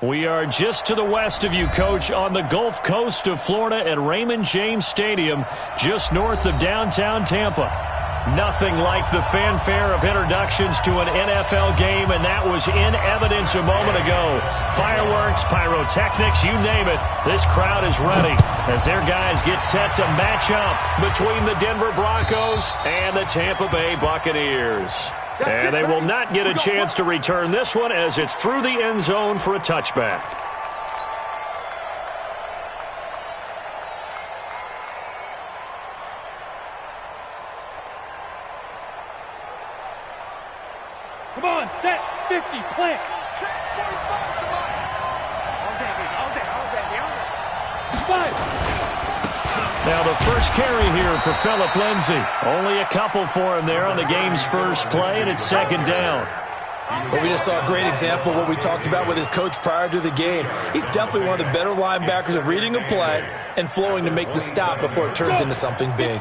We are just to the west of you, Coach, on the Gulf Coast of Florida at Raymond James Stadium, just north of downtown Tampa. Nothing like the fanfare of introductions to an NFL game, and that was in evidence a moment ago. Fireworks, pyrotechnics, you name it. This crowd is ready as their guys get set to match up between the Denver Broncos and the Tampa Bay Buccaneers. And they will not get a chance to return this one as it's through the end zone for a touchback. Come on, set, 50, plant. Check, 45, come on. All day. Now the first carry here for Phillip Lindsay. Only a couple for him there on the game's first play, and it's second down. Well, we just saw a great example of what we talked about with his coach prior to the game. He's definitely one of the better linebackers at reading a play and flowing to make the stop before it turns into something big.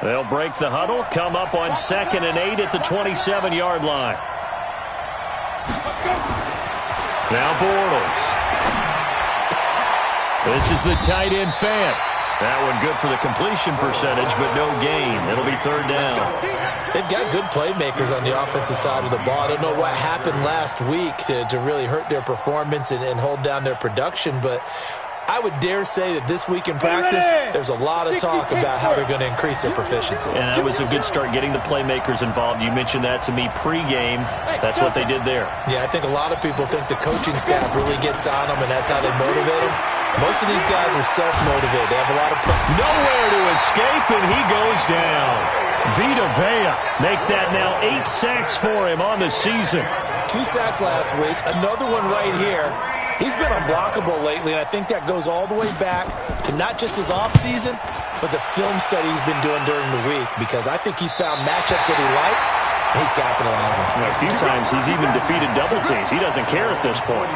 They'll break the huddle, come up on 2nd and 8 at the 27-yard line. Now Bortles. This is the tight end Fant. That one good for the completion percentage, but no gain. It'll be third down. They've got good playmakers on the offensive side of the ball. I don't know what happened last week to really hurt their performance and hold down their production, but I would dare say that this week in practice, there's a lot of talk about how they're going to increase their proficiency. And that was a good start getting the playmakers involved. You mentioned that to me pregame. That's what they did there. Yeah, I think a lot of people think the coaching staff really gets on them, and that's how they motivate them. Most of these guys are self-motivated. They have a lot of nowhere to escape, and he goes down. Vita Vea make that now 8 sacks for him on the season. 2 sacks last week, another one right here. He's been unblockable lately, and I think that goes all the way back to not just his offseason, but the film study he's been doing during the week, because I think he's found matchups that he likes, and he's capitalizing. A few times he's even defeated double teams. He doesn't care at this point.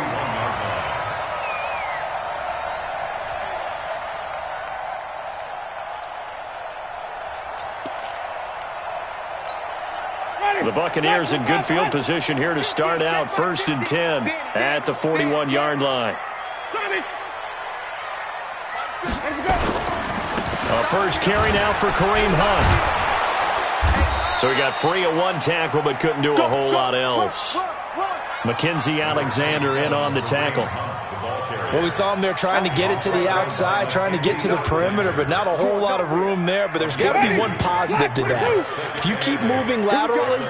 The Buccaneers in good field position here to start out 1st and 10 at the 41-yard line. A first carry now for Kareem Hunt. So he got free of one tackle but couldn't do a whole lot else. Mackenzie Alexander in on the tackle. Well, we saw him there trying to get it to the outside, trying to get to the perimeter, but not a whole lot of room there. But there's got to be one positive to that. If you keep moving laterally,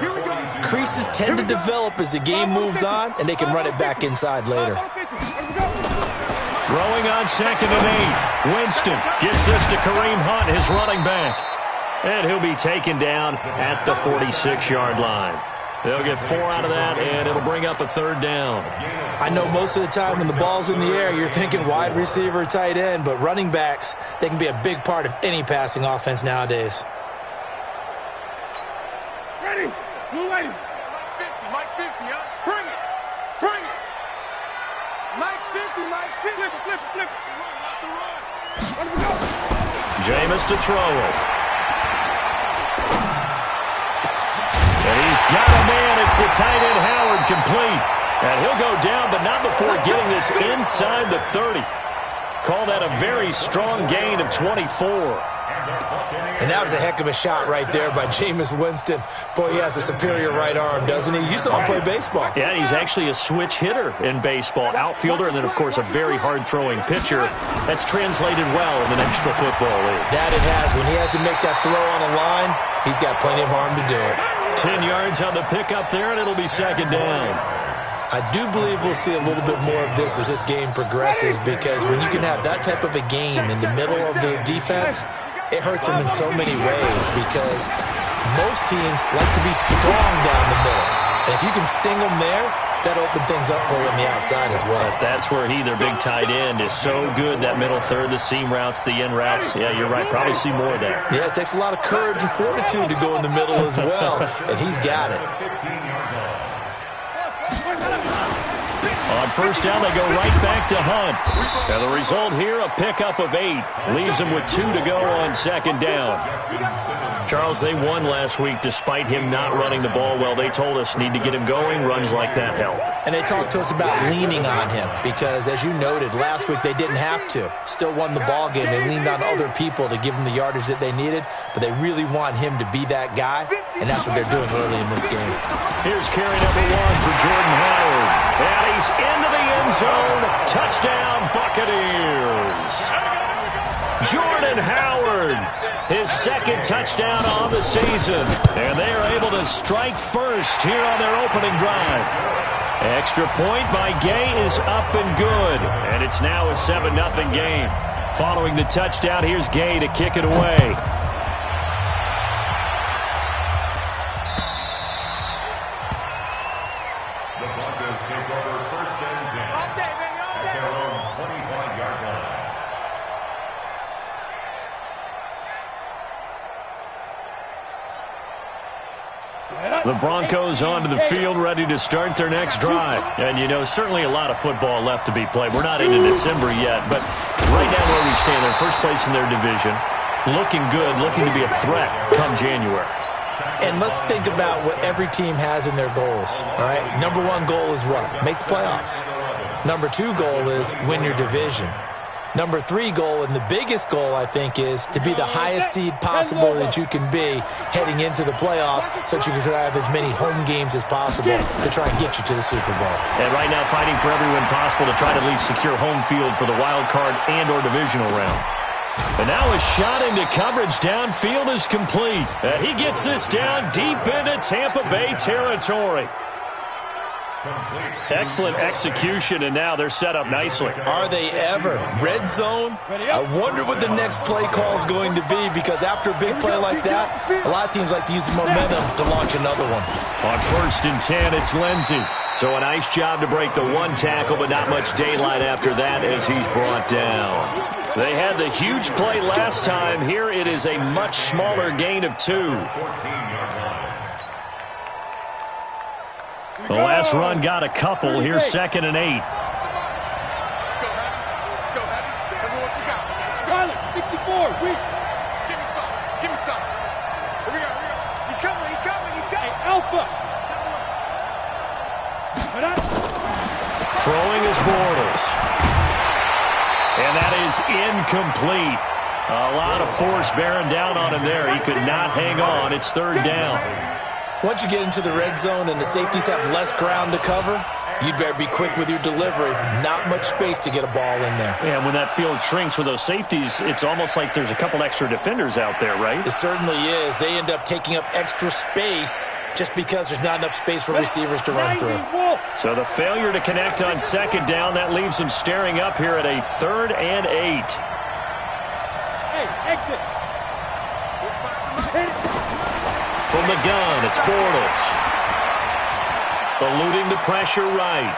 creases tend to develop as the game moves on, and they can run it back inside later. Throwing on 2nd and 8. Winston gets this to Kareem Hunt, his running back. And he'll be taken down at the 46-yard line. They'll get 4 out of that, and it'll bring up a third down. I know most of the time when the ball's in the air, you're thinking wide receiver, tight end, but running backs, they can be a big part of any passing offense nowadays. Ready? Blue lady. Mike 50, huh? Bring it. Bring it. Mike's 50, Mike's 50. Flip it, flip it, flip it. Run, run. Let him go. Jameis to throw it. And he's got a man. It's the tight end Howard, complete. And he'll go down, but not before getting this inside the 30. Call that a very strong gain of 24. And that was a heck of a shot right there by Jameis Winston. Boy, he has a superior right arm, doesn't he? You saw him play baseball. Yeah, he's actually a switch hitter in baseball. Outfielder, and then, of course, a very hard-throwing pitcher. That's translated well in the National Football League. That it has. When he has to make that throw on a line, he's got plenty of arm to do it. 10 yards on the pickup there, and it'll be second down. I do believe we'll see a little bit more of this as this game progresses, because when you can have that type of a game in the middle of the defense, it hurts them in so many ways, because most teams like to be strong down the middle. And if you can sting them there, that opens things up for you on the outside as well. That's where their big tight end, is so good, that middle third, the seam routes, the in routes. Yeah, you're right. Probably see more of that. Yeah, it takes a lot of courage and fortitude to go in the middle as well, and he's got it. On first down, they go right back to Hunt. And the result here, a pickup of 8. Leaves them with 2 to go on second down. Charles, they won last week despite him not running the ball well. They told us need to get him going. Runs like that help. And they talked to us about leaning on him because, as you noted, last week they didn't have to. Still won the ball game. They leaned on other people to give them the yardage that they needed, but they really want him to be that guy, and that's what they're doing early in this game. Here's carry number 1 for Jordan Howard. And he's into the end zone. Touchdown, Buccaneers. Jordan Howard, his second touchdown on the season. And they are able to strike first here on their opening drive. Extra point by Gay is up and good. And it's now a 7-0 game. Following the touchdown, here's Gay to kick it away. The Broncos take over first and 10 at their own 25-yard line. The Broncos onto the field, ready to start their next drive. And, you know, certainly a lot of football left to be played. We're not into December yet, but right now where we stand, they're first place in their division. Looking good, looking to be a threat come January. And let's think about what every team has in their goals, all right? Number 1 goal is what? Make the playoffs. Number 2 goal is win your division. Number 3 goal, and the biggest goal, I think, is to be the highest seed possible that you can be heading into the playoffs so that you can have as many home games as possible to try and get you to the Super Bowl. And right now fighting for every win possible to try to at least secure home field for the wild card and or divisional round. And now a shot into coverage downfield is complete. And he gets this down deep into Tampa Bay territory. Excellent execution, and now they're set up nicely. Are they ever? Red zone? I wonder what the next play call is going to be, because after a big play like that, a lot of teams like to use the momentum to launch another one. On first and 10, it's Lindsey. So a nice job to break the 1 tackle, but not much daylight after that as he's brought down. They had the huge play last time. Here it is a much smaller gain of 2. The last run got a couple. Here's 2nd and 8. Let's go, Hattie. Let's go, Hattie. Tell me what you got. Skyler, 64. Give me some. Give me some. Here we go. Here we go. He's coming. He's coming. He's coming. Hey, Alpha. Throwing is Bortles. And that is incomplete. A lot of force bearing down on him there. He could not hang on. It's 3rd down. Once you get into the red zone and the safeties have less ground to cover, you'd better be quick with your delivery. Not much space to get a ball in there. And when that field shrinks with those safeties, it's almost like there's a couple extra defenders out there, right? It certainly is. They end up taking up extra space just because there's not enough space for receivers to run through. So the failure to connect on 2nd down, that leaves them staring up here at a 3rd and 8. Hey, exit. From the gun, it's Bortles. Eluding the pressure right.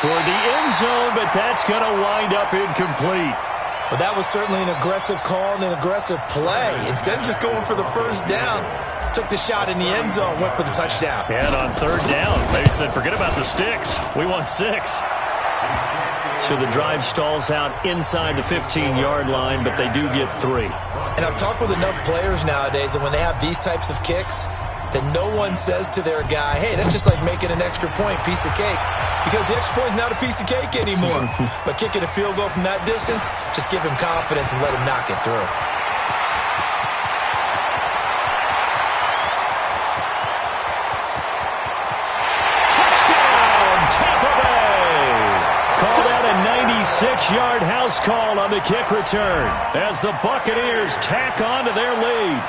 Toward the end zone, but that's going to wind up incomplete. Well, that was certainly an aggressive call and an aggressive play. Instead of just going for the first down, took the shot in the end zone, went for the touchdown. And on 3rd down, they said, forget about the sticks. We want 6. So the drive stalls out inside the 15-yard line, but they do get 3. And I've talked with enough players nowadays that when they have these types of kicks, that no one says to their guy, hey, that's just like making an extra point, piece of cake. Because the extra point is not a piece of cake anymore. But kicking a field goal from that distance, just give him confidence and let him knock it through. Called out a 96-yard house call on the kick return as the Buccaneers tack on to their lead.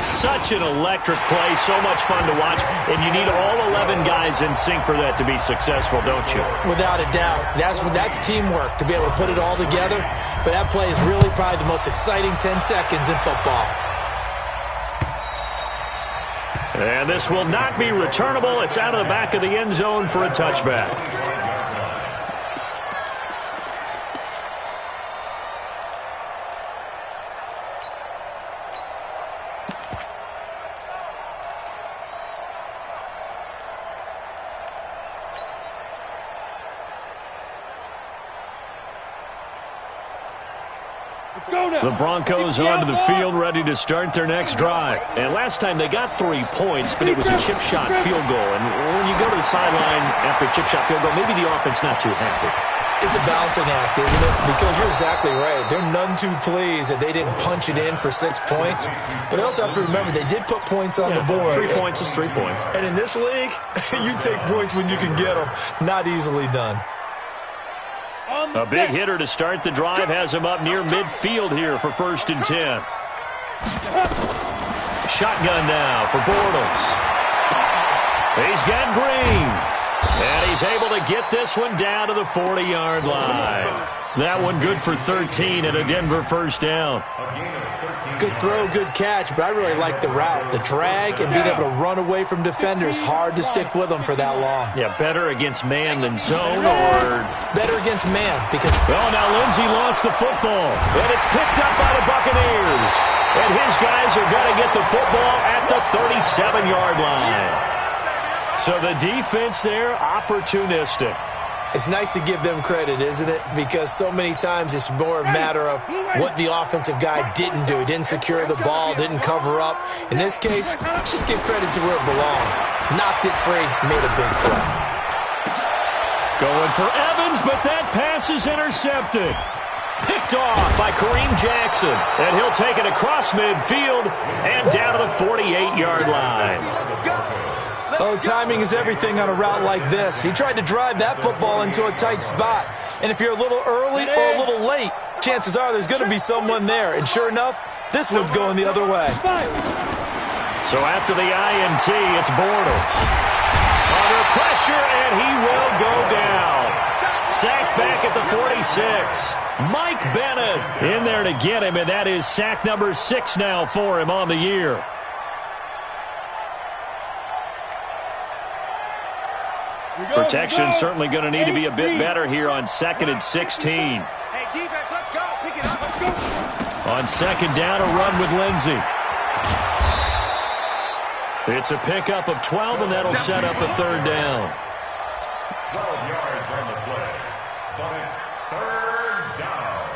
Such an electric play, so much fun to watch, and you need all 11 guys in sync for that to be successful, don't you? Without a doubt. That's teamwork, to be able to put it all together. But that play is really probably the most exciting 10 seconds in football. And this will not be returnable. It's out of the back of the end zone for a touchback. Let's go now. The Broncos onto the field, ready to start their next drive. And last time they got 3 points, but it was a chip shot field goal. And when you go to the sideline after a chip shot field goal, maybe the offense not too happy. It's a balancing act, isn't it? Because you're exactly right. They're none too pleased that they didn't punch it in for 6 points. But they also have to remember they did put points on the board. 3 points is 3 points. And in this league, you take points when you can get them. Not easily done. A big hitter to start the drive has him up near midfield here for 1st and 10. Shotgun now for Bortles. He's got Green. And he's able to get this one down to the 40-yard line. That one good for 13 and a Denver first down. Good throw, good catch, but I really like the route. The drag and being able to run away from defenders, hard to stick with them for that long. Yeah, better against man than zone, or better against man because... Oh, now Lindsey lost the football, and it's picked up by the Buccaneers. And his guys are going to get the football at the 37-yard line. So the defense there, opportunistic. It's nice to give them credit, isn't it? Because so many times it's more a matter of what the offensive guy didn't do. He didn't secure the ball, didn't cover up. In this case, let's just give credit to where it belongs. Knocked it free, made a big play. Going for Evans, but that pass is intercepted. Picked off by Kareem Jackson. And he'll take it across midfield and down to the 48-yard line. Oh, timing is everything on a route like this. He tried to drive that football into a tight spot. And if you're a little early or a little late, chances are there's going to be someone there. And sure enough, this one's going the other way. So after the INT, it's Bortles. Under pressure, and he will go down. Sacked back at the 46. Mike Bennett in there to get him, and that is sack number 6 now for him on the year. Protection certainly going to need to be a bit better here on 2nd and 16. Hey, defense, let's go. Pick it up. Let's go. On 2nd down, a run with Lindsey. It's a pickup of 12, and that'll set up a 3rd down. 12 yards on the play, but it's 3rd down.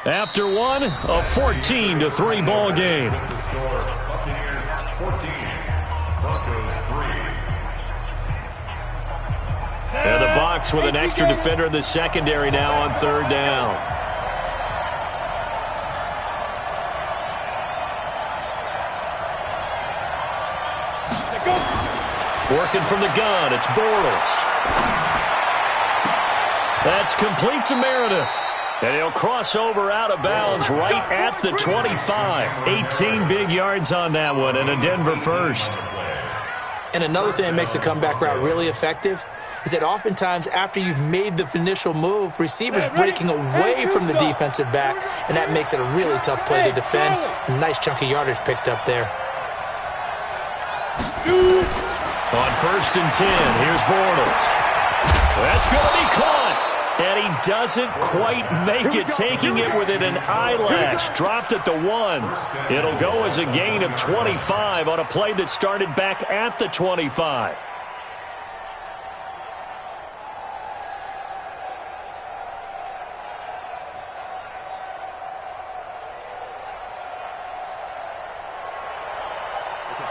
After one, a 14-3 ball game. The score, Buccaneers 14. Broncos 3. And the Bucs with an extra defender in the secondary now on 3rd down. Working from the gun, it's Bortles. That's complete to Meredith. And he'll cross over out of bounds right at the 25. 18 big yards on that one, and a Denver first. And another thing that makes the comeback route really effective is that oftentimes after you've made the initial move, receivers breaking away from the defensive back, and that makes it a really tough play to defend. A nice chunk of yardage picked up there. On 1st and 10, here's Bortles. That's going to be caught. And he doesn't quite make it, taking it within an eyelash. Dropped at the 1. It'll go as a gain of 25 on a play that started back at the 25.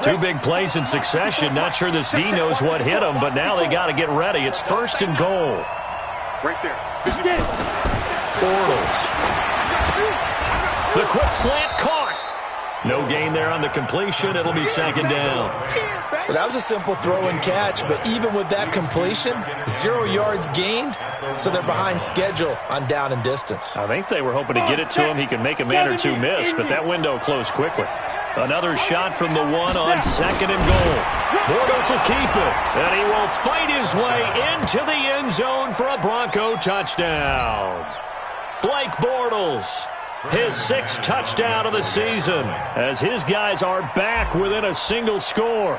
Two big plays in succession. Not sure this D knows what hit him, but now they got to get ready. It's 1st and goal. Right there. Bortles. The quick slant caught. No gain there on the completion. It'll be 2nd down. Well, that was a simple throw and catch, but even with that completion, 0 yards gained, so they're behind schedule on down and distance. I think they were hoping to get it to him. He could make a man or two miss, but that window closed quickly. Another shot from the 1 on 2nd and goal. Bortles will keep it, and he will fight his way into the end zone for a Bronco touchdown. Blake Bortles, his 6th touchdown of the season, as his guys are back within a single score.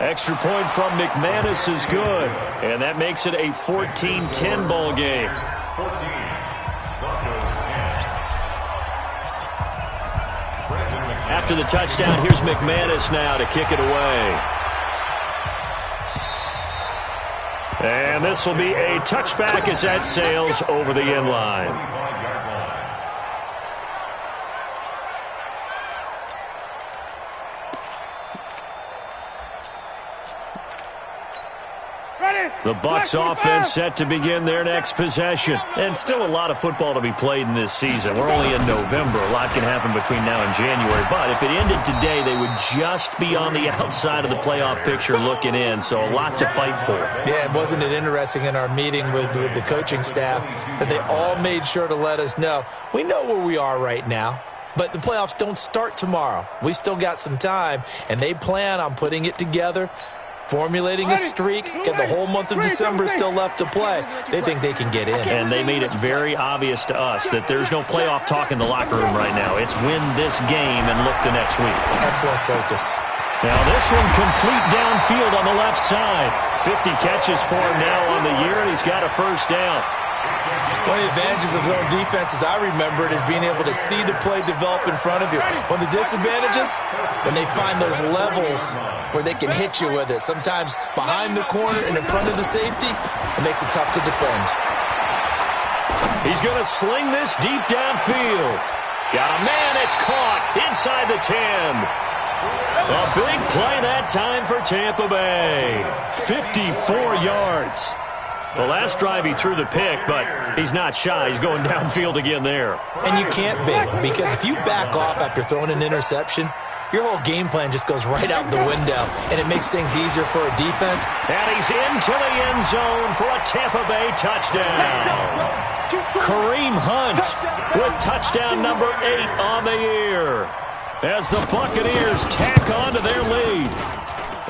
Extra point from McManus is good, and that makes it a 14-10 ball game. 14. Broncos 10. After the touchdown, here's McManus now to kick it away. And this will be a touchback as that sails over the end line. The Bucs offense set to begin their next possession. And still a lot of football to be played in this season. We're only in November. A lot can happen between now and January. But if it ended today, they would just be on the outside of the playoff picture looking in. So a lot to fight for. Yeah, and wasn't it interesting in our meeting with the coaching staff that they all made sure to let us know, we know where we are right now. But the playoffs don't start tomorrow. We still got some time, and they plan on putting it together, formulating a streak, get the whole month of December still left to play. They think they can get in. And they made it very obvious to us that there's no playoff talk in the locker room right now. It's win this game and look to next week. Excellent focus. Now this one complete downfield on the left side. 50 catches for him now on the year, and he's got a first down. One of the advantages of zone defense, as I remember it, is being able to see the play develop in front of you. One of the disadvantages, when they find those levels where they can hit you with it, sometimes behind the corner and in front of the safety, it makes it tough to defend. He's going to sling this deep downfield. Got a man, it's caught inside the 10. A big play that time for Tampa Bay. 54 yards. The last drive he threw the pick, but he's not shy. He's going downfield again there. And you can't be, because if you back off after throwing an interception, your whole game plan just goes right out the window, and it makes things easier for a defense. And he's into the end zone for a Tampa Bay touchdown. Kareem Hunt with touchdown number 8 on the year as the Buccaneers tack on to their lead.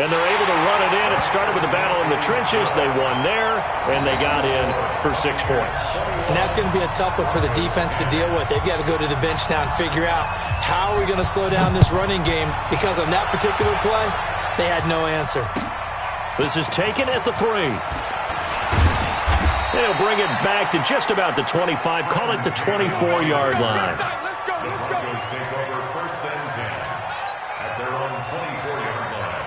And they're able to run it in. It started with a battle in the trenches. They won there, and they got in for 6 points. And that's going to be a tough one for the defense to deal with. They've got to go to the bench now and figure out how are we going to slow down this running game, because on that particular play, they had no answer. This is taken at the 3. They'll bring it back to just about the 25. Call it the 24-yard line. Broncos take over first and 10 at their own 24-yard line.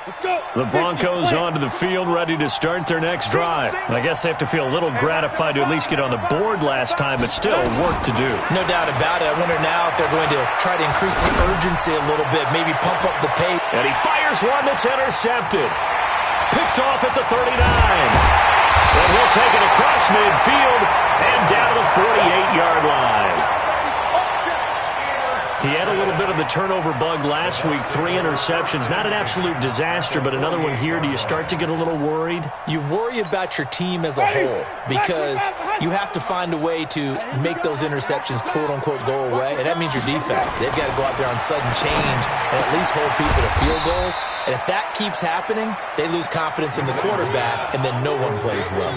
Let's go. The Broncos onto the field, ready to start their next drive. I guess they have to feel a little gratified to at least get on the board last time, but still work to do. No doubt about it. I wonder now if they're going to try to increase the urgency a little bit, maybe pump up the pace. And he fires one that's intercepted. Picked off at the 39. And he'll take it across midfield and down to the 48-yard line. He had a little bit of the turnover bug last week, 3 interceptions. Not an absolute disaster, but another one here. Do you start to get a little worried? You worry about your team as a whole, because you have to find a way to make those interceptions, quote-unquote, go away. And that means your defense. They've got to go out there on sudden change and at least hold people to field goals. And if that keeps happening, they lose confidence in the quarterback, and then no one plays well.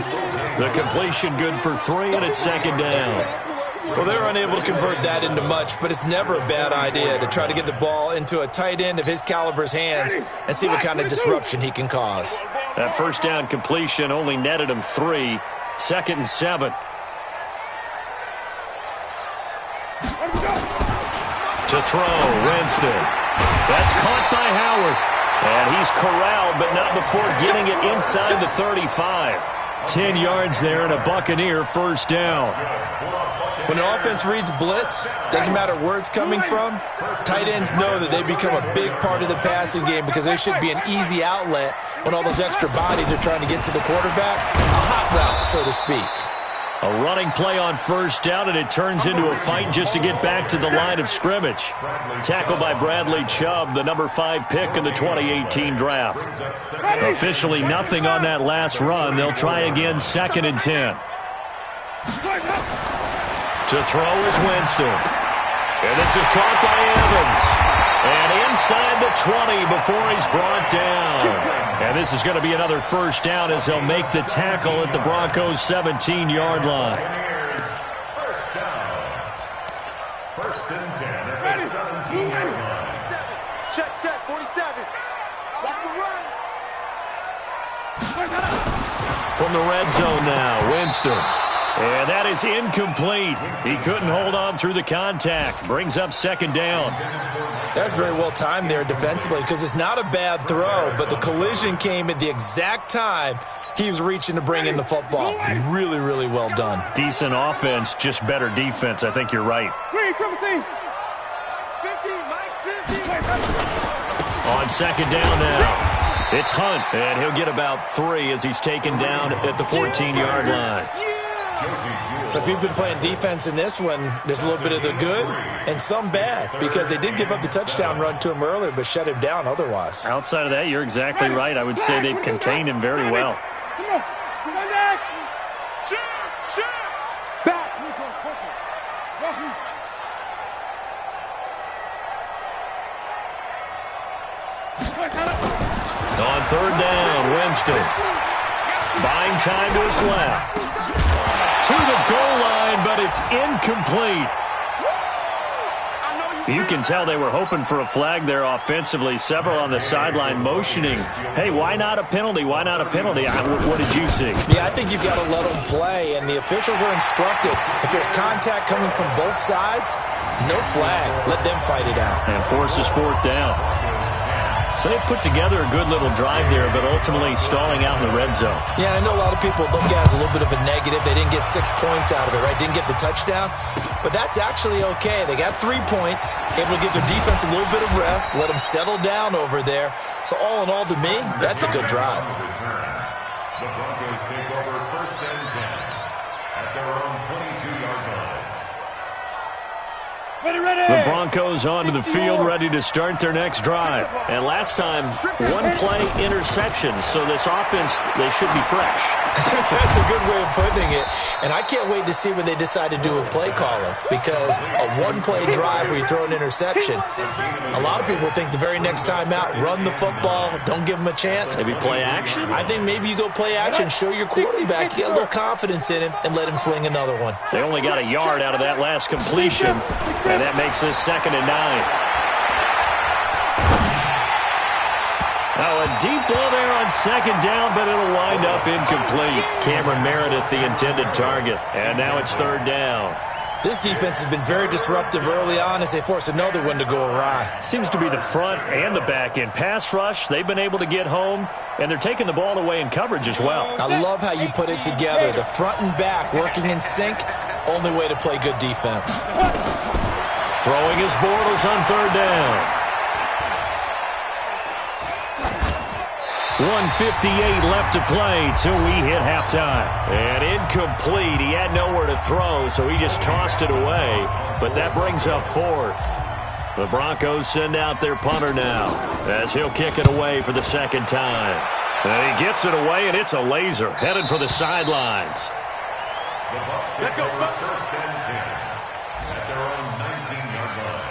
The completion good for 3, and it's second down. Well, they're unable to convert that into much, but it's never a bad idea to try to get the ball into a tight end of his caliber's hands and see what kind of disruption he can cause. That first down completion only netted him 3. Second and 7. To throw, Winston. That's caught by Howard. And he's corralled, but not before getting it inside the 35. 10 yards there and a Buccaneer first down. When an offense reads blitz, doesn't matter where it's coming from, tight ends know that they become a big part of the passing game, because they should be an easy outlet when all those extra bodies are trying to get to the quarterback. A hot route, so to speak. A running play on first down, and it turns into a fight just to get back to the line of scrimmage. Tackled by Bradley Chubb, the number 5 pick in the 2018 draft. Officially nothing on that last run. They'll try again, second and 10. To throw is Winston. And this is caught by Evans. And inside the 20 before he's brought down. And this is going to be another first down as they'll make the tackle at the Broncos' 17-yard line. First down. First and 10 at the 17-yard line. Check, 47. Watch the run. From the red zone now, Winston. And that is incomplete. He couldn't hold on through the contact. Brings up second down. That's very well timed there defensively because it's not a bad throw, but the collision came at the exact time he was reaching to bring in the football. Really, really well done. Decent offense, just better defense. I think you're right. On second down now. It's Hunt, and he'll get about 3 as he's taken down at the 14-yard line. So if you've been playing defense in this one, there's a little bit of the good and some bad because they did give up the touchdown run to him earlier but shut him down otherwise. Outside of that, you're exactly right. I would say they've contained him very well. On third down, Winston. Buying time to his left. To the goal line, but it's incomplete. You can tell they were hoping for a flag there offensively. Several on the sideline motioning. Hey, why not a penalty? Why not a penalty? What did you see? Yeah, I think you've got to let them play, and the officials are instructed. If there's contact coming from both sides, no flag. Let them fight it out. And forces fourth down. So they put together a good little drive there, but ultimately stalling out in the red zone. Yeah, I know a lot of people look at it as a little bit of a negative. They didn't get 6 points out of it, right? Didn't get the touchdown. But that's actually okay. They got 3 points, able to give their defense a little bit of rest, let them settle down over there. So all in all, to me, that's a good drive. The Broncos take over first and 10 at their own 22-yard line. The Broncos onto the field, ready to start their next drive. And last time, 1-play interception. So this offense, they should be fresh. That's a good way of putting it. And I can't wait to see what they decide to do with play calling. Because a 1-play drive where you throw an interception, a lot of people think the very next time out, run the football, don't give them a chance. Maybe play action? I think maybe you go play action, show your quarterback, you get a little confidence in him, and let him fling another one. They only got a yard out of that last completion, and that makes this 2nd and 9. Now a deep ball there on second down, but it'll wind up incomplete. Cameron Meredith, the intended target, and now it's 3rd down. This defense has been very disruptive early on as they force another one to go awry. Seems to be the front and the back end. Pass rush, they've been able to get home, and they're taking the ball away in coverage as well. I love how you put it together. The front and back working in sync, only way to play good defense. Throwing his Bortles on 3rd down. 1:58 left to play till we hit halftime. And incomplete. He had nowhere to throw, so he just tossed it away. But that brings up 4th. The Broncos send out their punter now as he'll kick it away for the 2nd time. And he gets it away, and it's a laser headed for the sidelines. The Bucs take over first and 10 at their own 19-yard line.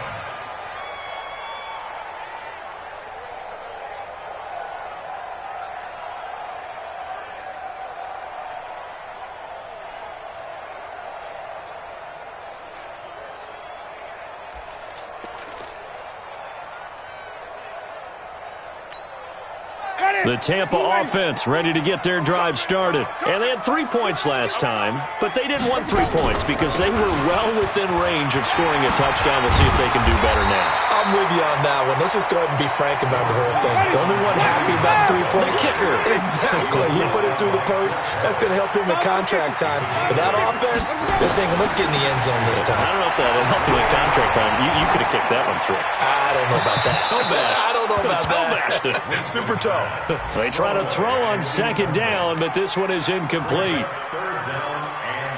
The Tampa offense ready to get their drive started. And they had 3 points last time, but they didn't want 3 points because they were well within range of scoring a touchdown. We'll see if they can do better now. I'm with you on that one. Let's just go ahead and be frank about the whole thing. The only one happy about the 3-point kicker. Exactly. He put it through the post. That's going to help him at contract time. But that offense, they're thinking, let's get in the end zone this time. I don't know if that helped him at contract time. You could have kicked that one through. I don't know about that. Toe bash. I don't know about that. Super toe. They try to throw on 2nd down, but this one is incomplete. 3rd down and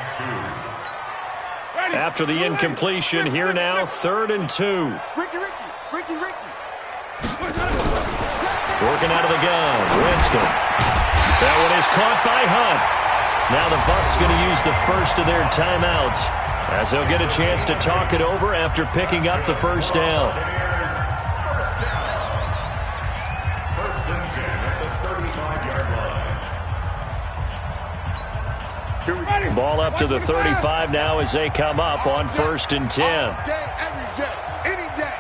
2. After the incompletion, here now, 3rd and 2. Ricky. Working out of the gun, Winston. That one is caught by Hunt. Now the Bucs going to use the first of their timeouts as they'll get a chance to talk it over after picking up the 1st down. First and 10 at the 35-yard line. Ball up to the 35 now as they come up on 1st and 10. All day, every day, any day.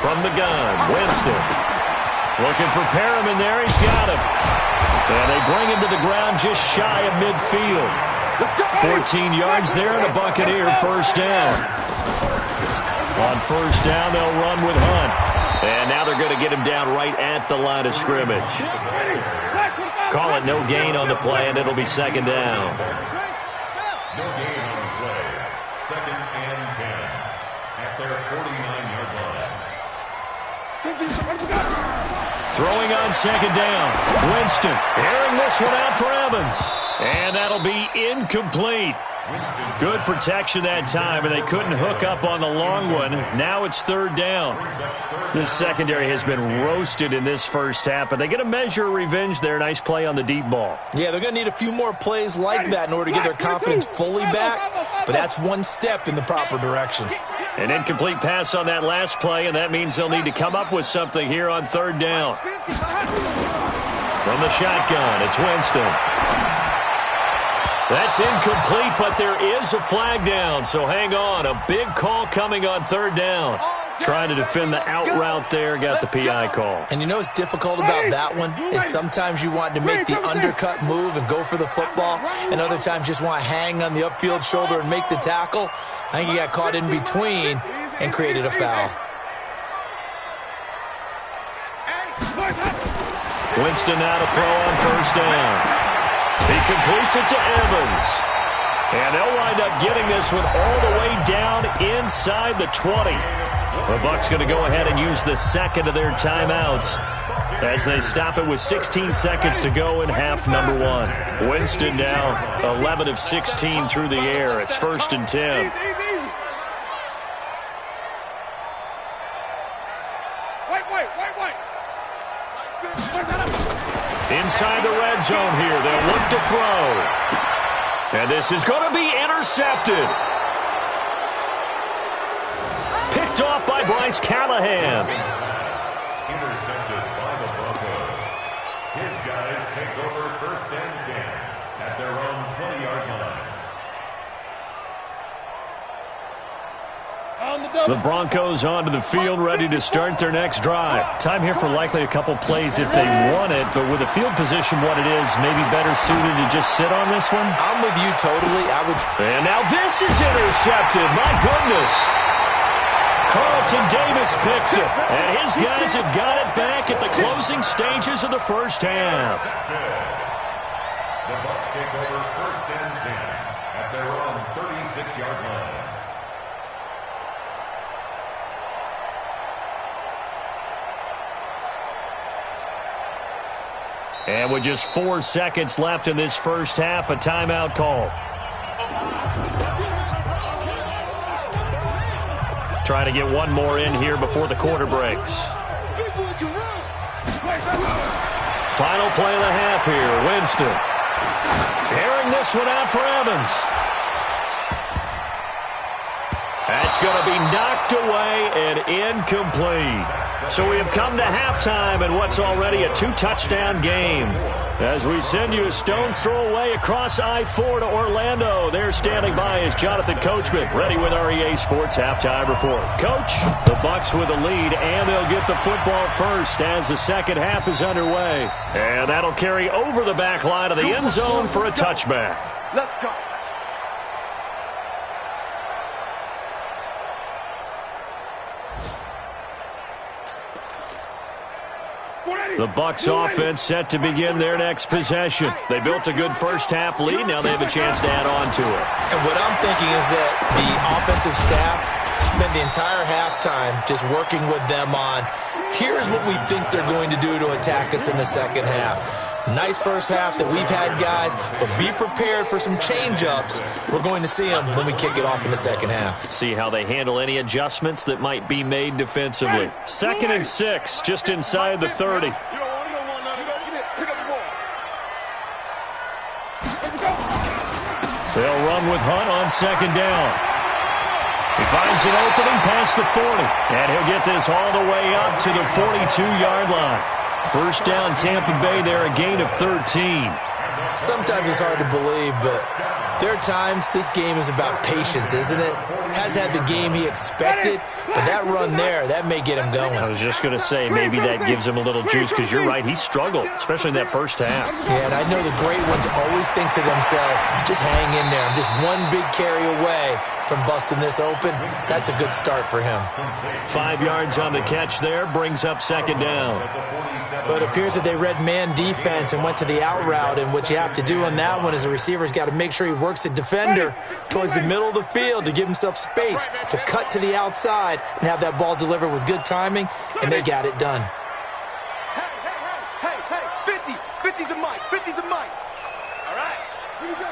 From the gun, Winston. Looking for Perriman there. He's got him. And they bring him to the ground just shy of midfield. 14 yards there and a Buccaneer first down. On first down, they'll run with Hunt. And now they're going to get him down right at the line of scrimmage. Call it no gain on the play, and it'll be second down. No gain on the play. Second and 10 at their 49-yard line. Throwing on second down. Winston airing this one out for Evans. And that'll be incomplete. Good protection that time, and they couldn't hook up on the long one. Now it's third down. This secondary has been roasted in this first half, but they get a measure of revenge there. Nice play on the deep ball. Yeah, they're going to need a few more plays like that in order to get their confidence fully back, but that's one step in the proper direction. An incomplete pass on that last play, and that means they'll need to come up with something here on third down. From the shotgun, it's Winston. That's incomplete, but there is a flag down, so hang on. A big call coming on third down. Trying to defend the out route there, got the PI call. And you know what's difficult about that one is sometimes you want to make the undercut move and go for the football, and other times just want to hang on the upfield shoulder and make the tackle. I think he got caught in between and created a foul. Winston now to throw on first down. He completes it to Evans. And they'll wind up getting this one all the way down inside the 20. The Bucs going to go ahead and use the second of their timeouts as they stop it with 16 seconds to go in half number one. Winston now 11 of 16 through the air. It's first and 10. Inside the red zone here. They'll look to throw. And this is going to be intercepted. Picked off by Bryce Callahan. Intercepted by the Broncos. His guys take over first and 10 at their own 20-yard line. The Broncos onto the field, ready to start their next drive. Time here for likely a couple plays if they want it, but with the field position what it is, maybe better suited to just sit on this one? I'm with you totally. And now this is intercepted. My goodness. Carlton Davis picks it, and his guys have got it back at the closing stages of the first half. The Bucs take over first and 10 at their own 36-yard line. And with just 4 seconds left in this first half, a timeout call. Trying to get one more in here before the quarter breaks. Final play of the half here. Winston airing this one out for Evans. That's going to be knocked away and incomplete. So we have come to halftime in what's already a 2-touchdown game. As we send you a stone's throw away across I-4 to Orlando. There standing by is Jonathan Coachman, ready with our EA Sports Halftime Report. Coach, the Bucs with a lead, and they'll get the football first as the second half is underway. And that'll carry over the back line of the end zone for a touchback. Let's go. The Bucs offense set to begin their next possession. They built a good first half lead. Now they have a chance to add on to it. And what I'm thinking is that the offensive staff spent the entire halftime just working with them on, here's what we think they're going to do to attack us in the second half. Nice first half that we've had, guys, but be prepared for some change-ups. We're going to see them when we kick it off in the second half. See how they handle any adjustments that might be made defensively. 2nd and 6, just inside the 30. They'll run with Hunt on second down. He finds an opening past the 40, and he'll get this all the way up to the 42-yard line. First down, Tampa Bay there, a gain of 13. Sometimes it's hard to believe, but there are times this game is about patience, isn't it? Has had the game he expected, but that run there, that may get him going. I was just going to say, maybe that gives him a little juice, because you're right, he struggled, especially in that first half. Yeah, and I know the great ones always think to themselves, just hang in there. I'm just one big carry away from busting this open. That's a good start for him. 5 yards on the catch there, brings up second down. But it appears that they read man defense and went to the out route, and what you have to do on that one is the receiver's got to make sure he works the defender towards the middle of the field to give himself space to cut to the outside and have that ball delivered with good timing, and they got it done. Hey, 50. 50's the mic. 50's the mic. All right. Here we go.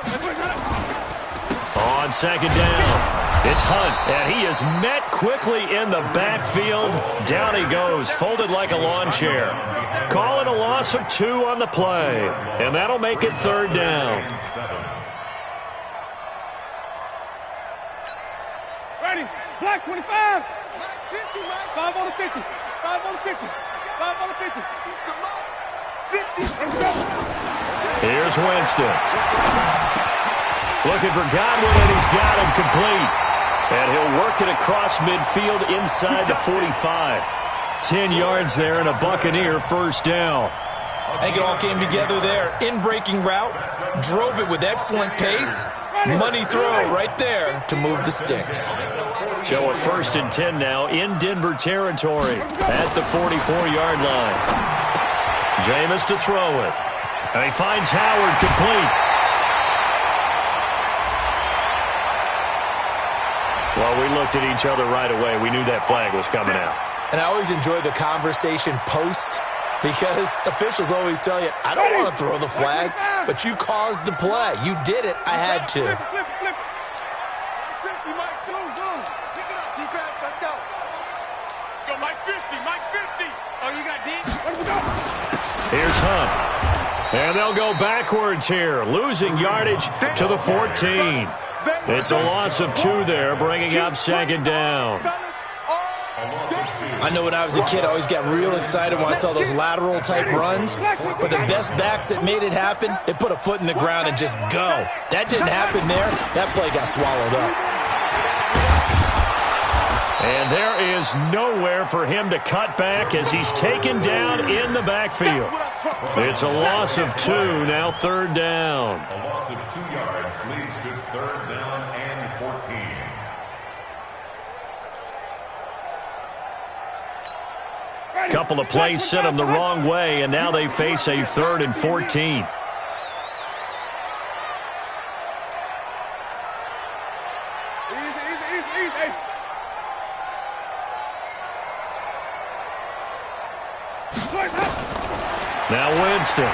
On second down, it's Hunt, and he is met quickly in the backfield. Down he goes, folded like a lawn chair. Calling a loss of 2 on the play, and that'll make it third down. Ready. Black 25. 50, Mike. 5 on the 50. 5 on the 50. 5 on the 50. 50. Let's go. Here's Winston. Looking for Godwin, and he's got him complete. And he'll work it across midfield inside the 45. 10 yards there and a Buccaneer first down. I think it all came together there. In-breaking route, drove it with excellent pace. Money throw right there to move the sticks. So a 1st and 10 now in Denver territory at the 44-yard line. Jameis to throw it. And he finds Howard complete. Well, we looked at each other right away. We knew that flag was coming out. And I always enjoy the conversation post, because officials always tell you, I don't want to throw the flag, but you caused the play. You did it. I had to. Flip it. 50, Mike. Zoom. Pick it up, defense. Let's go. Go, Mike 50. Mike 50. Oh, you got D? Let me go. Here's Hunt. And they'll go backwards here, losing yardage to the 14. It's a loss of 2 there, bringing up second down. I know when I was a kid, I always got real excited when I saw those lateral-type runs. But the best backs that made it happen, they put a foot in the ground and just go. That didn't happen there. That play got swallowed up. And there is nowhere for him to cut back as he's taken down in the backfield. It's a loss of 2, now third down. A loss of 2 yards leads to third down and 14. Couple of plays sent them the wrong way, and now they face a 3rd and 14. Easy. Now Winston.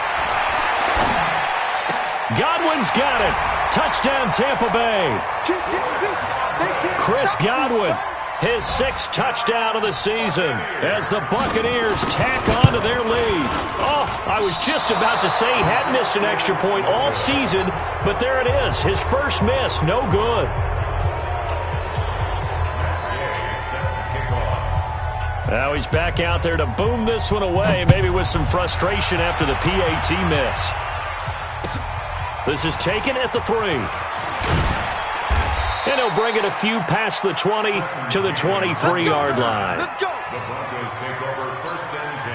Godwin's got it. Touchdown Tampa Bay. Chris Godwin, his 6th touchdown of the season as the Buccaneers tack on to their lead. Oh, I was just about to say he hadn't missed an extra point all season, but there it is. His first miss, no good. Now he's back out there to boom this one away, maybe with some frustration after the PAT miss. This is taken at the 3. And he'll bring it a few past the 20 to the 23-yard line. Let's go. The Broncos take over 1st and 10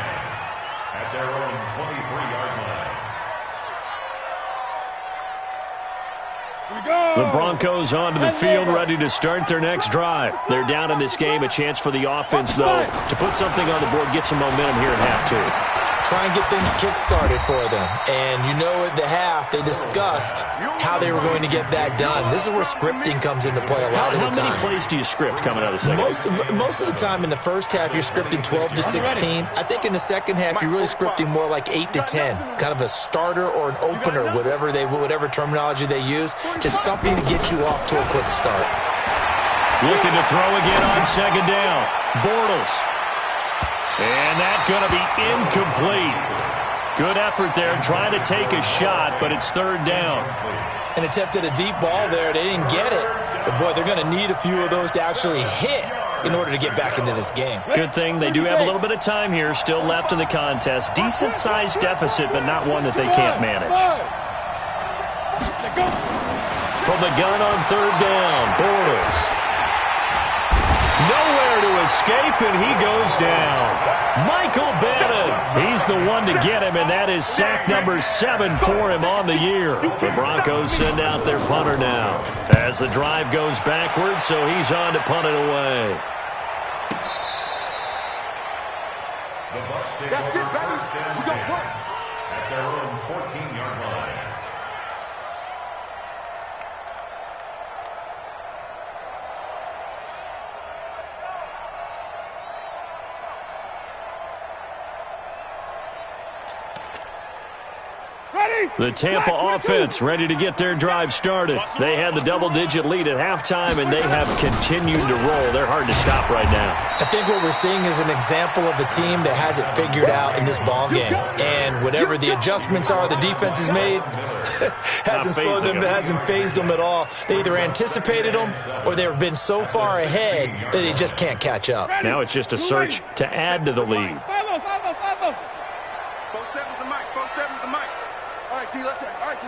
at their own 23-yard line. The Broncos onto the field, ready to start their next drive. They're down in this game. A chance for the offense, though, to put something on the board, get some momentum here at half 2. Try and get things kick-started for them. And you know at the half, they discussed how they were going to get that done. This is where scripting comes into play a lot of the time. How many plays do you script coming out of the second? Most of the time in the first half, you're scripting 12 to 16. I think in the second half, you're really scripting more like 8 to 10. Kind of a starter or an opener, whatever terminology they use. Just something to get you off to a quick start. Looking to throw again on second down. Bortles. And that's going to be incomplete. Good effort there, trying to take a shot, but it's third down. And attempted a deep ball there. They didn't get it. But, boy, they're going to need a few of those to actually hit in order to get back into this game. Good thing they do have a little bit of time here still left in the contest. Decent-sized deficit, but not one that they can't manage. From the gun on third down, Bortles. Nowhere to escape, and he goes down. Michael Bannon, he's the one to get him, and that is sack number 7 for him on the year. The Broncos send out their punter now as the drive goes backwards, so he's on to punt it away. The Bucs take over first and 10 at their own 14-yard line. The Tampa offense ready to get their drive started. They had the double-digit lead at halftime, and they have continued to roll. They're hard to stop right now. I think what we're seeing is an example of a team that has it figured out in this ball game. And whatever the adjustments are the defense has made hasn't slowed them, hasn't phased them at all. They either anticipated them or they've been so far ahead that they just can't catch up. Now it's just a search to add to the lead. 4-7's the mic. 4-7's the mic. All right, T, let's go. All right, T.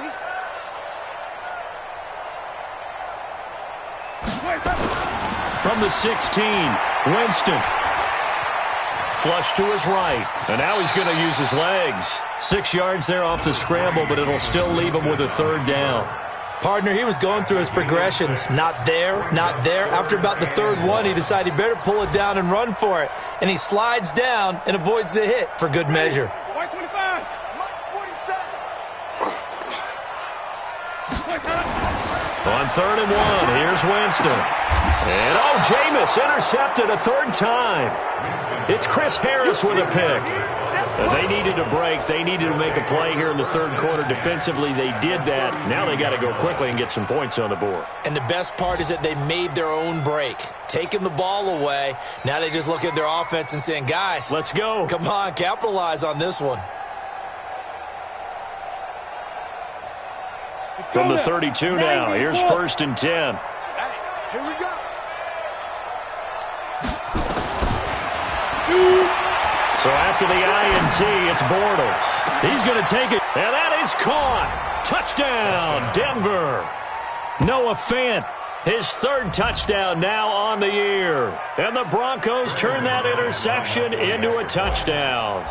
From the 16, Winston. Flush to his right, and now he's going to use his legs. 6 yards there off the scramble, but it'll still leave him with a third down. Partner, he was going through his progressions. Not there, not there. After about the third one, he decided he better pull it down and run for it. And he slides down and avoids the hit for good measure. White 25. Mike 47. On 3rd and 1, here's Winston. And, Jameis intercepted a third time. It's Chris Harris with a pick. They needed a break. They needed to make a play here in the third quarter. Defensively, they did that. Now they got to go quickly and get some points on the board. And the best part is that they made their own break, taking the ball away. Now they just look at their offense and saying, guys, let's go. Come on, capitalize on this one. From the 32 now, here's 1st and 10. Here we go. So after the INT, it's Bortles. He's going to take it, and that is caught. Touchdown, Denver. Noah Fant, his 3rd touchdown now on the year. And the Broncos turn that interception into a touchdown.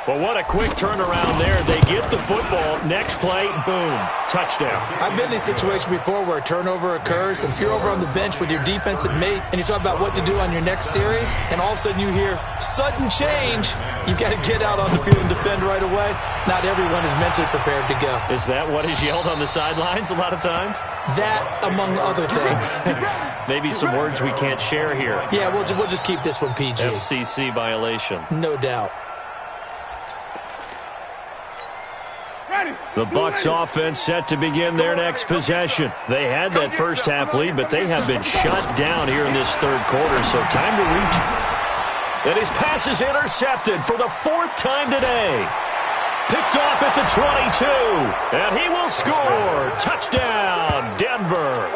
Well, what a quick turnaround there. They get the football. Next play, boom, touchdown. I've been in a situation before where a turnover occurs, and if you're over on the bench with your defensive mate and you talk about what to do on your next series, and all of a sudden you hear sudden change, you've got to get out on the field and defend right away. Not everyone is mentally prepared to go. Is that what is yelled on the sidelines a lot of times? That, among other things. Maybe some words we can't share here. Yeah, we'll just keep this one PG. FCC violation. No doubt. The Bucs offense set to begin their next possession. They had that first half lead, but they have been shut down here in this third quarter, so time to reach. And his pass is intercepted for the 4th time today. Picked off at the 22, and he will score. Touchdown, Denver.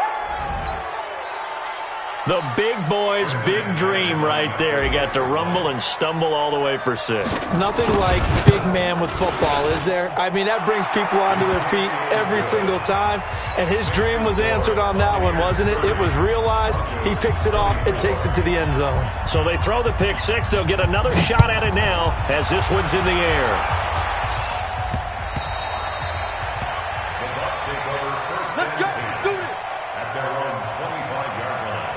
The big boy's big dream right there. He got to rumble and stumble all the way for 6. Nothing like big man with football, is there? I mean, that brings people onto their feet every single time. And his dream was answered on that one, wasn't it? It was realized. He picks it off and takes it to the end zone. So they throw the pick 6. They'll get another shot at it now as this one's in the air. Let's go. Do this. At their own 25-yard line.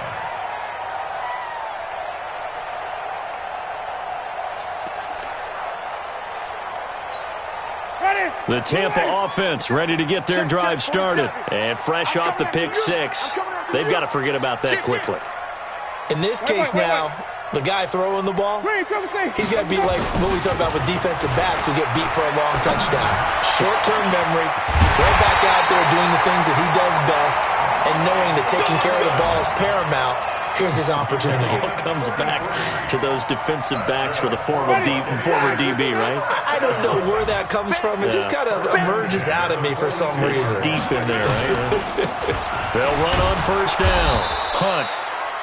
The Tampa offense ready to get their drive started. And fresh off the pick 6, they've got to forget about that quickly. In this case now, the guy throwing the ball, he's got to be like what we talk about with defensive backs who get beat for a long touchdown. Short-term memory, go back out there doing the things that he does best, and knowing that taking care of the ball is paramount. Here's his opportunity. It all comes back to those defensive backs for the former DB, right? I don't know where that comes from. It just kind of emerges out of me for some reason. Deep in there, right? They'll run on 1st down. Hunt.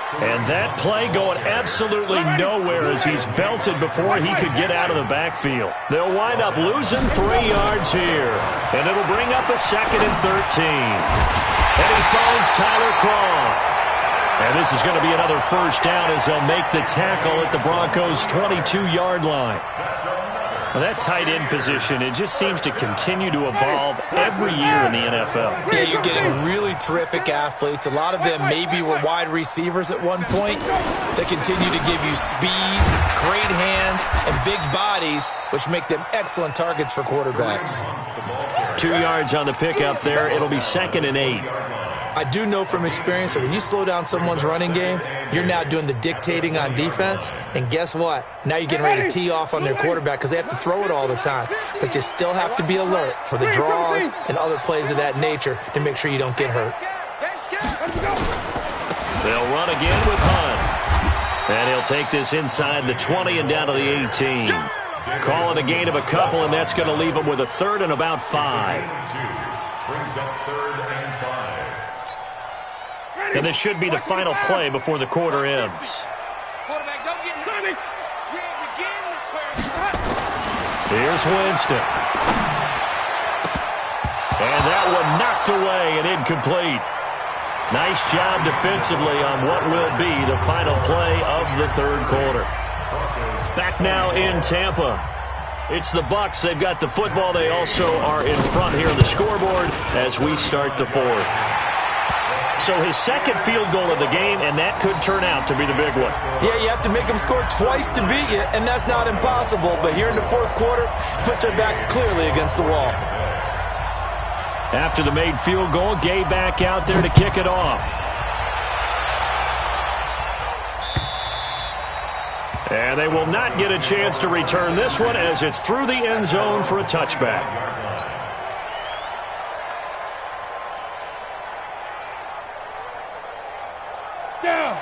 And that play going absolutely nowhere as he's belted before he could get out of the backfield. They'll wind up losing 3 yards here. And it'll bring up a 2nd and 13. And he finds Tyler Croft. And this is going to be another first down as they'll make the tackle at the Broncos' 22-yard line. Well, that tight end position, it just seems to continue to evolve every year in the NFL. Yeah, you're getting really terrific athletes. A lot of them maybe were wide receivers at one point. They continue to give you speed, great hands, and big bodies, which make them excellent targets for quarterbacks. 2 yards on the pickup there. It'll be 2nd and 8. I do know from experience that when you slow down someone's running game, you're now doing the dictating on defense. And guess what? Now you're getting ready to tee off on their quarterback because they have to throw it all the time. But you still have to be alert for the draws and other plays of that nature to make sure you don't get hurt. They'll run again with Hunt. And he'll take this inside the 20 and down to the 18. Call it a gain of a couple, and that's going to leave him with a 3rd and about 5. Brings up 3rd and 5. And this should be the final play before the quarter ends. Here's Winston. And that one knocked away and incomplete. Nice job defensively on what will be the final play of the 3rd quarter. Back now in Tampa. It's the Bucs. They've got the football. They also are in front here on the scoreboard as we start the 4th. So his 2nd field goal of the game, and that could turn out to be the big one. Yeah, you have to make them score twice to beat you, and that's not impossible. But here in the 4th quarter, puts their backs clearly against the wall. After the made field goal, Gay back out there to kick it off. And they will not get a chance to return this one as it's through the end zone for a touchback.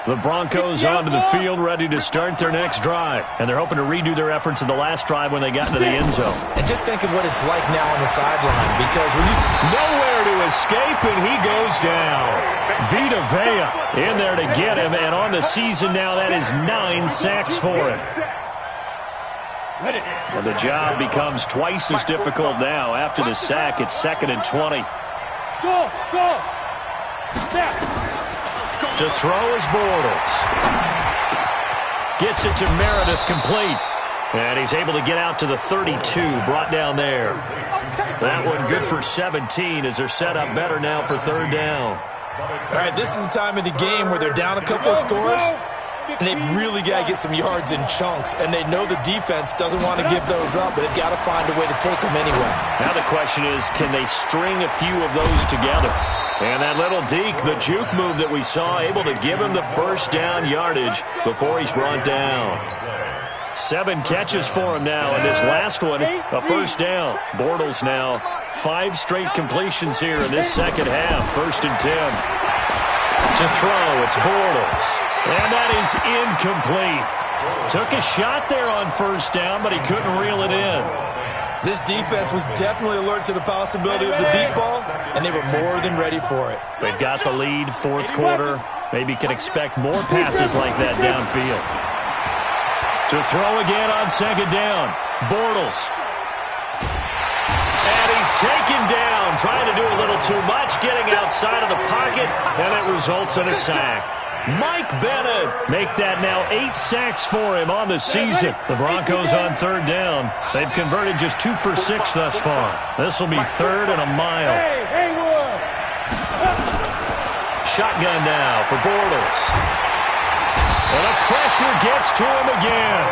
The Broncos onto the field, ready to start their next drive. And they're hoping to redo their efforts in the last drive when they got into the end zone. And just think of what it's like now on the sideline, because when you... Nowhere to escape, and he goes down. Vita Vea in there to get him, and on the season now, that is 9 sacks for him. And the job becomes twice as difficult now. After the sack, it's 2nd and 20. Go. To throw is Bortles. Gets it to Meredith, complete. And he's able to get out to the 32, brought down there. That one good for 17 as they're set up better now for 3rd down. All right, this is the time of the game where they're down a couple of scores, and they've really got to get some yards in chunks, and they know the defense doesn't want to give those up, but they've got to find a way to take them anyway. Now the question is, can they string a few of those together? And that little deke, the juke move that we saw, able to give him the 1st down yardage before he's brought down. 7 catches for him now, and this last one, a 1st down. Bortles now, 5 straight completions here in this 2nd half. 1st and 10. To throw, it's Bortles. And that is incomplete. Took a shot there on 1st down, but he couldn't reel it in. This defense was definitely alert to the possibility of the deep ball, and they were more than ready for it. They've got the lead, 4th quarter. Maybe can expect more passes like that downfield. To throw again on 2nd down. Bortles. And he's taken down, trying to do a little too much, getting outside of the pocket, and it results in a sack. Mike Bennett make that now 8 sacks for him on the season. The Broncos on 3rd down. They've converted just 2 for 6 thus far. This will be 3rd and a mile. Shotgun now for Bortles. And the pressure gets to him again.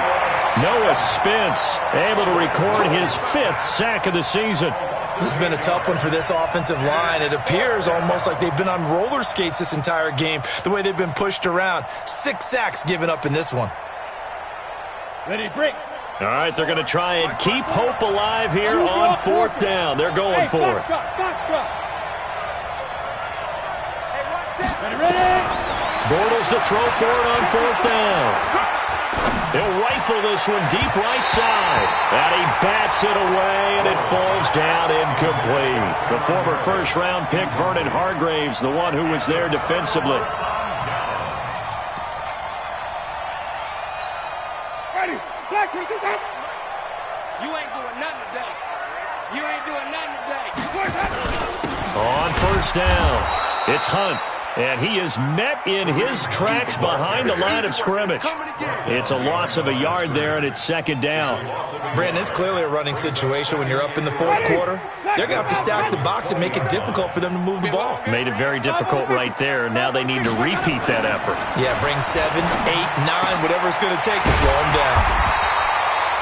Noah Spence able to record his 5th sack of the season. This has been a tough one for this offensive line. It appears almost like they've been on roller skates this entire game, the way they've been pushed around. 6 sacks given up in this one. Ready, break. All right, they're going to try and keep hope alive here on 4th down. They're going for it. Ready. Bortles to throw for it on 4th down. He'll rifle this one deep right side. And he bats it away, and it falls down incomplete. The former 1st-round pick, Vernon Hargraves, the one who was there defensively. ain't doing nothing today. You ain't doing nothing today. On first down, it's Hunt. And he is met in his tracks behind the line of scrimmage. It's a loss of a yard there, and it's second down. Brandon, it's clearly a running situation when you're up in the fourth quarter. They're going to have to stack the box and make it difficult for them to move the ball. Made it very difficult right there. Now they need to repeat that effort. Yeah, bring 7, 8, 9, whatever it's going to take to slow him down.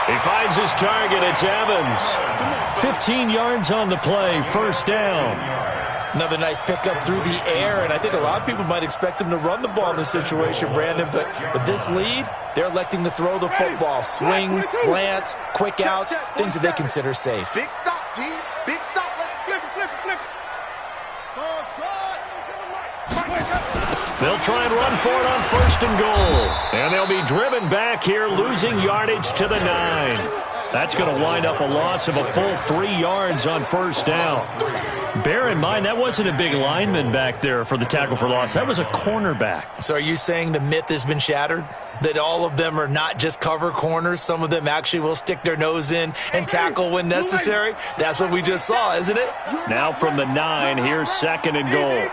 He finds his target. It's Evans. 15 yards on the play. First down. Another nice pickup through the air, and I think a lot of people might expect them to run the ball in this situation, Brandon, but with this lead, they're electing to throw the football. Swings, slants, quick outs, things that they consider safe. Big stop, G. Big stop. Let's flip it. They'll try and run for it on first and goal. And they'll be driven back here, losing yardage to the 9. That's going to wind up a loss of a full 3 yards on first down. Bear in mind, that wasn't a big lineman back there for the tackle for loss. That was a cornerback. So are you saying the myth has been shattered? That all of them are not just cover corners? Some of them actually will stick their nose in and tackle when necessary? That's what we just saw, isn't it? Now from the 9, here's second and goal.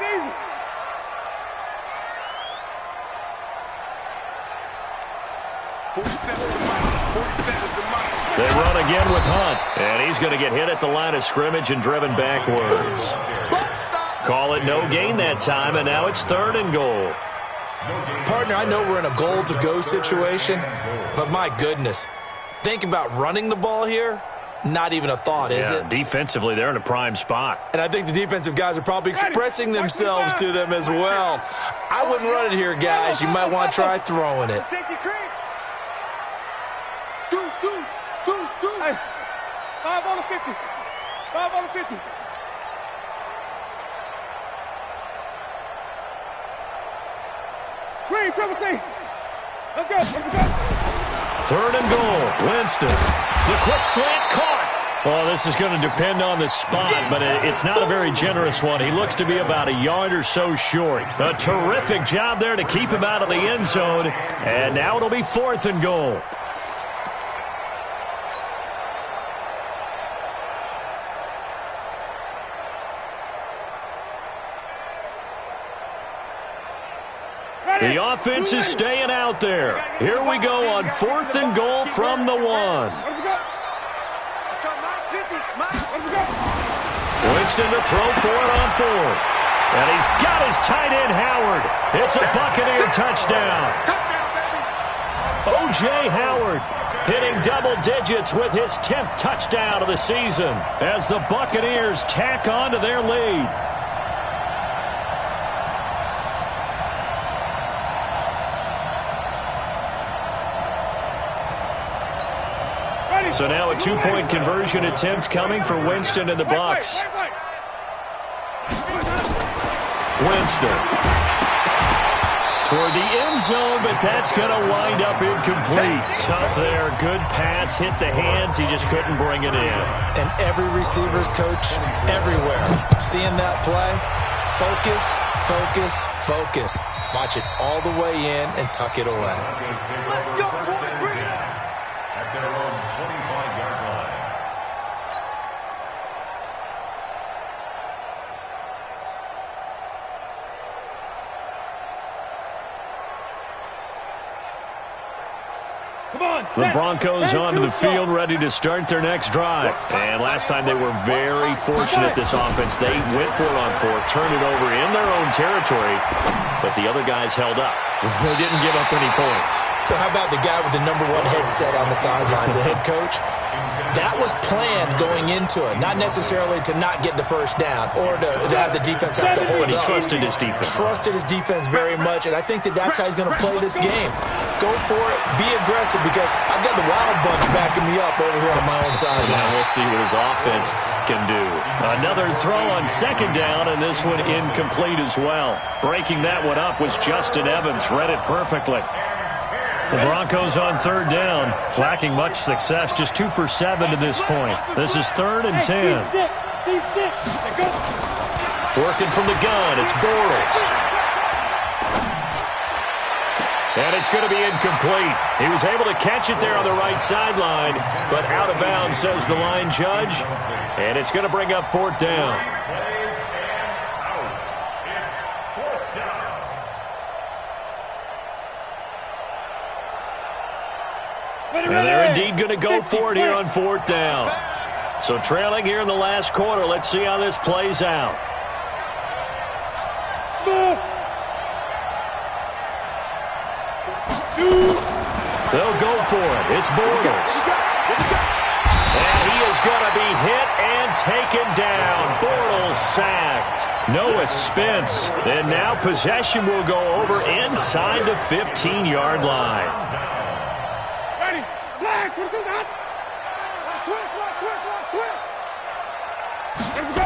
They run again with Hunt, and he's going to get hit at the line of scrimmage and driven backwards. Call it no gain that time, and now it's third and goal. Partner, I know we're in a goal-to-go situation, but my goodness, think about running the ball here. Not even a thought, is it? Defensively, they're in a prime spot. And I think the defensive guys are probably expressing themselves to them as well. I wouldn't run it here, guys. You might want to try throwing it. Hey, 5 on the 50. 5 on the 50. Green, triple T. Let's go. Third and goal. Winston. The quick slant caught. Well, this is going to depend on the spot, but it's not a very generous one. He looks to be about a yard or so short. A terrific job there to keep him out of the end zone. And now it'll be fourth and goal. The offense is staying out there. Here we go on fourth and goal from the 1. Winston to throw for it on 4th. And he's got his tight end, Howard. It's a Buccaneer touchdown. O.J. Howard hitting double digits with his 10th touchdown of the season as the Buccaneers tack on to their lead. So now a 2-point conversion attempt coming for Winston and the Bucs. Winston toward the end zone, but that's going to wind up incomplete. Tough there. Good pass. Hit the hands. He just couldn't bring it in. And every receiver's coach everywhere. Seeing that play, focus, focus, focus. Watch it all the way in and tuck it away. Let's go, at their own 25-yard line. The Broncos onto the field, ready to start their next drive. And last time they were very fortunate, this offense. They went for it on 4, turned it over in their own territory, but the other guys held up. They didn't give up any points. So how about the guy with the number 1 headset on the sidelines, the head coach? That was planned going into it, not necessarily to not get the first down or to have the defense have to hold But he up. trusted his defense. Trusted his defense very much, and I think that's how he's going to play this game. Go for it, be aggressive, because I've got the Wild Bunch backing me up over here on my own side. Yeah, we'll see what his offense can do. Another throw on second down, and this one incomplete as well. Breaking that one up was Justin Evans. Read it perfectly. The Broncos on third down, lacking much success, just 2 for 7 to this point. This is 3rd and 10. Working from the gun, it's Bortles. And it's going to be incomplete. He was able to catch it there on the right sideline, but out of bounds, says the line judge. And it's going to bring up 4th down. And they're indeed going to go for it here on 4th down. So trailing here in the last quarter. Let's see how this plays out. They'll go for it. It's Bortles. And he is going to be hit and taken down. Bortles sacked. Noah Spence. And now possession will go over inside the 15-yard line. Ready. Flag. What is that? Twist. Here we go.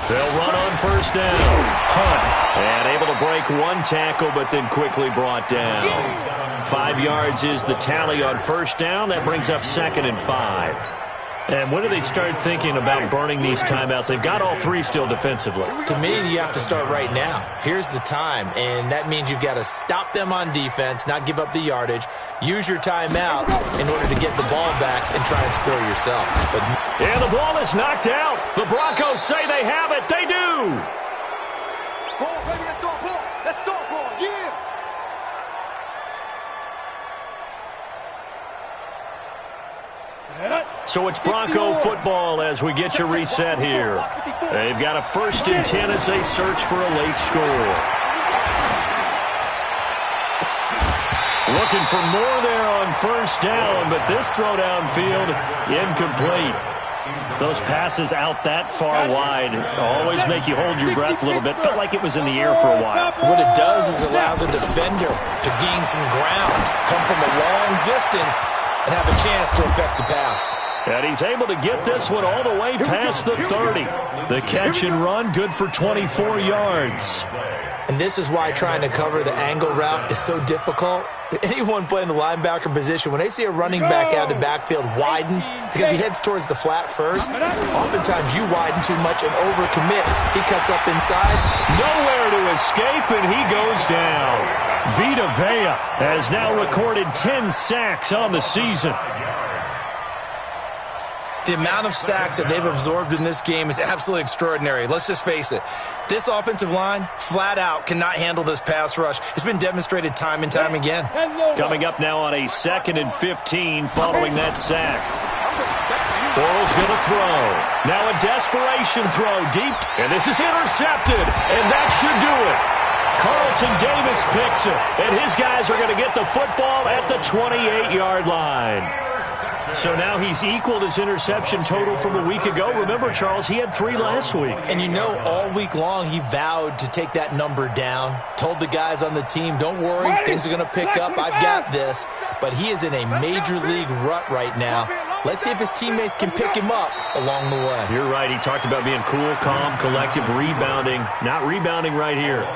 They'll run on 1st down. Hunt. And able to break one tackle, but then quickly brought down. 5 yards is the tally on 1st down. That brings up 2nd and 5. And when do they start thinking about burning these timeouts? They've got all 3 still defensively. To me, you have to start right now. Here's the time, and that means you've got to stop them on defense, not give up the yardage, use your timeouts in order to get the ball back and try and score yourself. And the ball is knocked out. The Broncos say they have it. They do. Ball, baby, let's talk ball. Let's talk ball. Yeah. So it's Bronco football as we get you reset here. They've got a 1st and 10 as they search for a late score. Looking for more there on 1st down, but this throw downfield incomplete. Those passes out that far wide always make you hold your breath a little bit. Felt like it was in the air for a while. What it does is it allows a defender to gain some ground, come from a long distance, and have a chance to affect the pass. And he's able to get this one all the way past the 30. The catch and run, good for 24 yards. And this is why trying to cover the angle route is so difficult. Anyone playing the linebacker position, when they see a running back out of the backfield widen because he heads towards the flat first, oftentimes you widen too much and overcommit. He cuts up inside. Nowhere to escape, and he goes down. Vita Vea has now recorded 10 sacks on the season. The amount of sacks that they've absorbed in this game is absolutely extraordinary. Let's just face it. This offensive line, flat out, cannot handle this pass rush. It's been demonstrated time and time again. Coming up now on a 2nd and 15 following that sack. Bortles going to throw. Now a desperation throw deep. And this is intercepted. And that should do it. Carlton Davis picks it. And his guys are going to get the football at the 28-yard line. So now he's equaled his interception total from a week ago. Remember, Charles, he had 3 last week. And you know, all week long he vowed to take that number down. Told the guys on the team, don't worry, things are going to pick up. I've got this. But he is in a major league rut right now. Let's see if his teammates can pick him up along the way. You're right. He talked about being cool, calm, collective, rebounding. Not rebounding right here.